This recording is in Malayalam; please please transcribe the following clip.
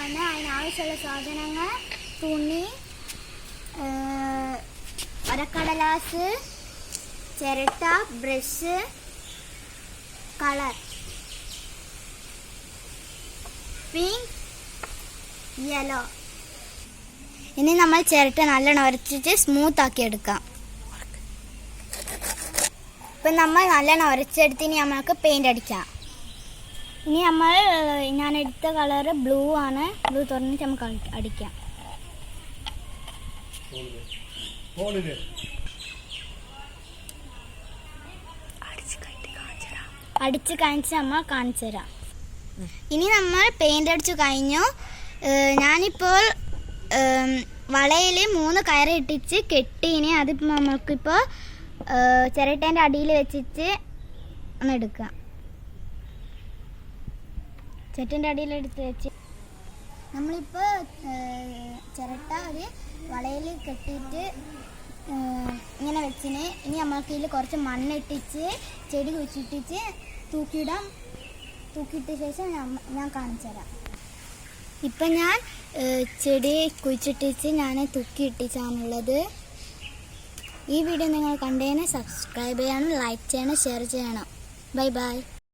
ആണ്. അതിനാവശ്യമുള്ള സാധനങ്ങൾ തുണി, ഒരക്കടലാസ്, ചിരട്ട, ബ്രഷ്, കളർ പിങ്ക്, യെല്ലോ. ഇനി നമ്മൾ ചിരട്ട നല്ലോണം ഉരച്ചിട്ട് സ്മൂത്ത് ആക്കി എടുക്കാം. ഇപ്പം നമ്മൾ നല്ലോണം ഉരച്ചെടുത്ത് ഇനി നമ്മൾക്ക് പെയിൻ്റ് അടിക്കാം. ഇനി ഞാൻ എടുത്ത കളറ് ബ്ലൂ ആണ്. ബ്ലൂ തുറന്നിട്ട് നമുക്ക് അടിക്കാം. അടിച്ച് കാണിച്ച് നമ്മൾ കാണിച്ചു തരാം. ഇനി നമ്മൾ പെയിൻ്റ് അടിച്ചു കഴിഞ്ഞു. ഞാനിപ്പോൾ വളയിൽ 3 കയറ് ഇട്ടിച്ച് കെട്ടിനി. അതിപ്പോൾ നമുക്കിപ്പോൾ ചിരട്ടേൻ്റെ അടിയിൽ വെച്ചിട്ട് ഒന്ന് എടുക്കാം. ചിരട്ടേൻ്റെ അടിയിലെടുത്ത് വെച്ച് നമ്മളിപ്പോൾ ചിരട്ട ഒരു വളയിൽ കെട്ടിയിട്ട് ഇങ്ങനെ വെച്ചിന്. ഇനി നമ്മൾക്ക് ഇതിൽ കുറച്ച് മണ്ണിട്ടിച്ച് ചെടി കുഴിച്ചിട്ടിച്ച് തൂക്കിയിടാം. തൂക്കിയിട്ട ശേഷം ഞാൻ കാണിച്ചു തരാം. ഇപ്പം ഞാൻ ചെടി കുഴിച്ചിട്ടിച്ച് ഞാൻ തൂക്കിയിട്ടിച്ചാണുള്ളത്. ഈ വീഡിയോ നിങ്ങൾ കണ്ടതിന് സബ്സ്ക്രൈബ് ചെയ്യണം, ലൈക്ക് ചെയ്യണം, ഷെയർ ചെയ്യണം. Bye bye.